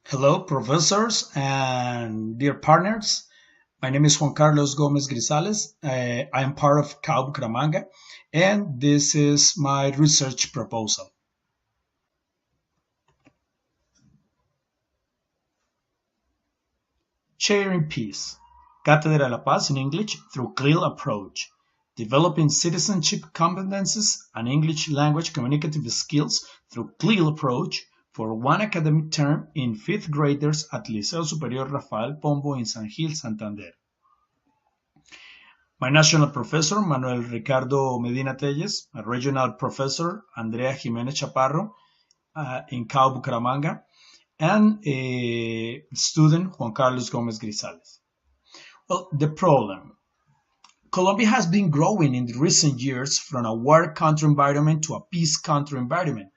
Hello, professors and dear partners. My name is Juan Carlos Gomez Grisales. I am part of CAU Bucaramanga, and this is my research proposal. Sharing Peace, Cátedra de la Paz in English through CLIL approach, developing citizenship competences and English language communicative skills through CLIL approach for one academic term in fifth graders at Liceo Superior Rafael Pombo in San Gil, Santander. My national professor, Manuel Ricardo Medina Telles, a regional professor, Andrea Jimenez Chaparro, in CAU Bucaramanga, and a student, Juan Carlos Gomez Grisales. Well, the problem. Colombia has been growing in the recent years from a war country environment to a peace country environment.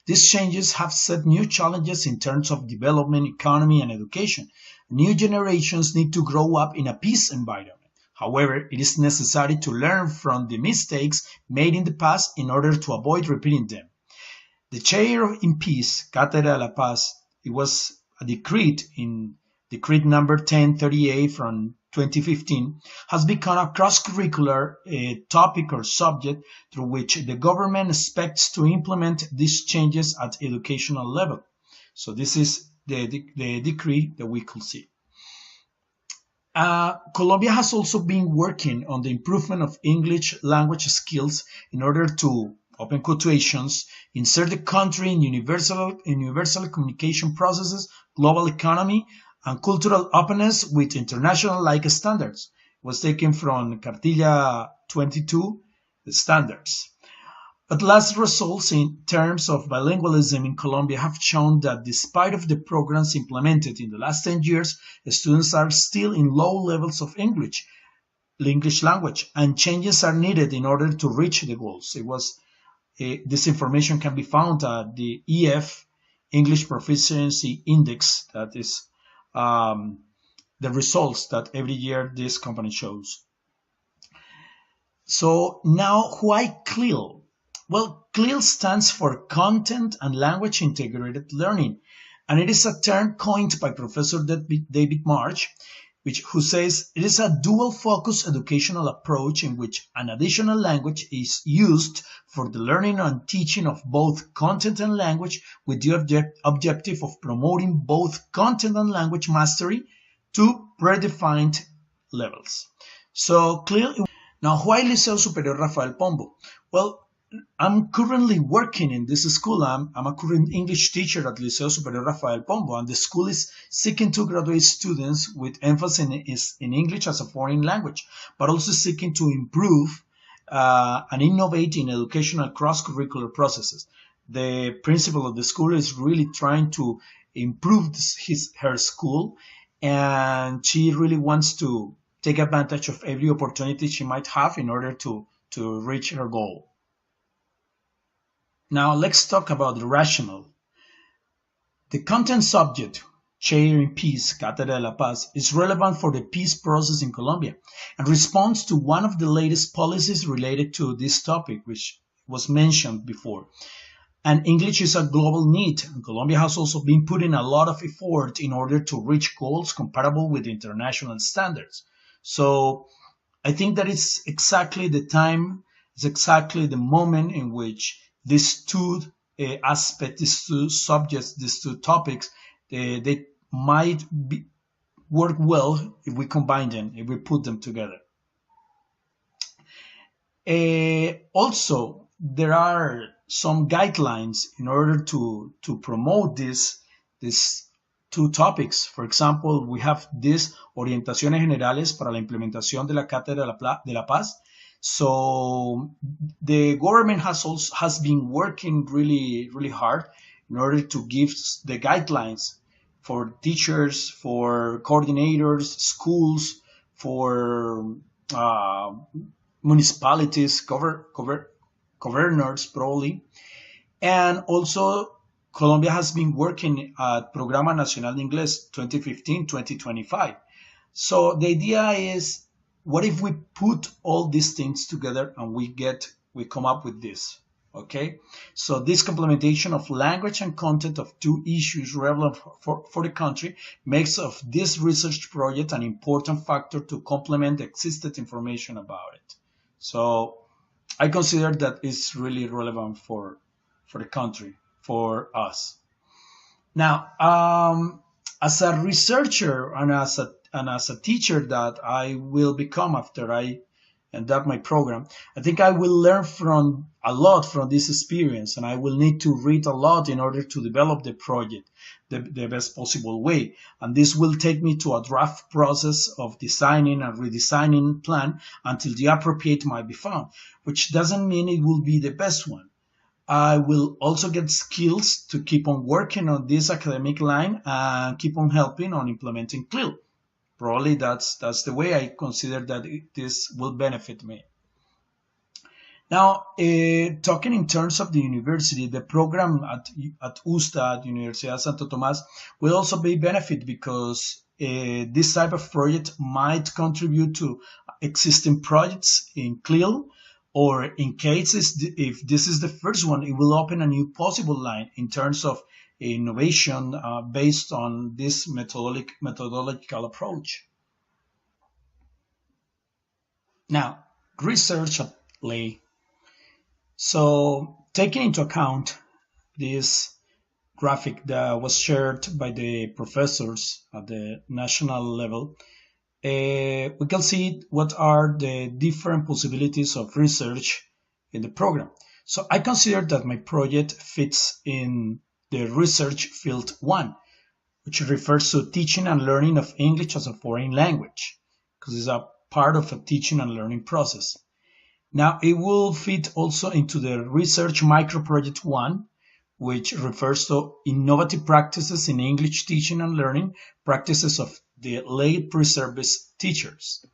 These changes have set new challenges in terms of development, economy, and education. New generations need to grow up in a peace environment. However, it is necessary to learn from the mistakes made in the past in order to avoid repeating them. The chair in peace, Cátedra de la Paz, it was a decree in Decree number 1038 from 2015, has become a cross-curricular topic or subject through which the government expects to implement these changes at educational level. So this is the decree that we could see. Colombia has also been working on the improvement of English language skills in order to, open quotations, insert the country in universal communication processes, global economy, and cultural openness with international-like standards. It was taken from Cartilla 22 standards. But last results in terms of bilingualism in Colombia have shown that despite of the programs implemented in the last 10 years, students are still in low levels of English language, and changes are needed in order to reach the goals. This information can be found at the EF, English Proficiency Index, that is the results that every year this company shows. So now why CLIL? Well, CLIL stands for Content and Language Integrated Learning, and it is a term coined by Professor David March, who says it is a dual-focus educational approach in which an additional language is used for the learning and teaching of both content and language with the objective of promoting both content and language mastery to predefined levels. So CLIL. Now, why Liceo Superior Rafael Pombo? Well, I'm currently working in this school. I'm a current English teacher at Liceo Superior Rafael Pombo, and the school is seeking to graduate students with emphasis in English as a foreign language, but also seeking to improve and innovate in educational cross-curricular processes. The principal of the school is really trying to improve her school, and she really wants to take advantage of every opportunity she might have in order to reach her goal. Now let's talk about the rationale. The content subject, Sharing Peace, Cátedra de la Paz, is relevant for the peace process in Colombia and responds to one of the latest policies related to this topic, which was mentioned before. And English is a global need, and Colombia has also been putting a lot of effort in order to reach goals comparable with international standards. So I think that it's exactly the time, it's exactly the moment in which these two aspects, these two subjects, these two topics, they might work well if we combine them, if we put them together. Also, there are some guidelines in order to promote these two topics. For example, we have this Orientaciones Generales para la Implementación de la Cátedra de la Paz. So the government has been working really hard in order to give the guidelines for teachers, for coordinators, schools, for municipalities, governors probably, and also Colombia has been working at Programa Nacional de Inglés 2015-2025. So the idea is, what if we put all these things together and we come up with this? Okay, so this complementation of language and content of two issues relevant for the country makes of this research project an important factor to complement the existing information about it. So I consider that it's really relevant for the country, for us. Now, as a researcher and as a teacher that I will become after I end up my program, I think I will learn from a lot from this experience, and I will need to read a lot in order to develop the project the best possible way. And this will take me to a draft process of designing and redesigning plan until the appropriate might be found, which doesn't mean it will be the best one. I will also get skills to keep on working on this academic line and keep on helping on implementing CLIL. Probably that's the way I consider that this will benefit me. Now, talking in terms of the university, the program at USTA, at Universidad Santo Tomas, will also be benefit because this type of project might contribute to existing projects in CLIL, or in cases, if this is the first one, it will open a new possible line in terms of innovation based on this methodological approach. Now, research at lay. So, taking into account this graphic that was shared by the professors at the national level, we can see what are the different possibilities of research in the program. So I consider that my project fits in the research field 1, which refers to teaching and learning of English as a foreign language, because it's a part of a teaching and learning process. Now it will fit also into the research microproject 1, which refers to innovative practices in English teaching and learning, practices of the late pre-service teachers.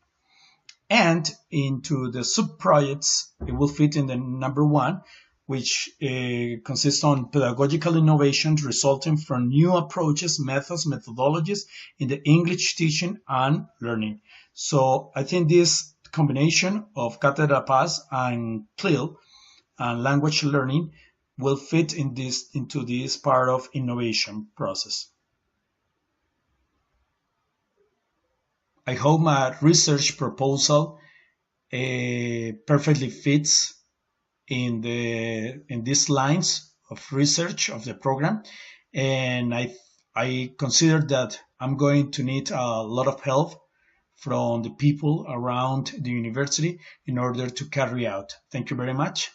And into the sub-projects, it will fit in the number 1, which consists on pedagogical innovations resulting from new approaches, methods, methodologies in the English teaching and learning. So I think this combination of Cátedra Paz and CLIL and language learning will fit into this part of innovation process. I hope my research proposal perfectly fits in these lines of research of the program, and I consider that I'm going to need a lot of help from the people around the university in order to carry out. Thank you very much.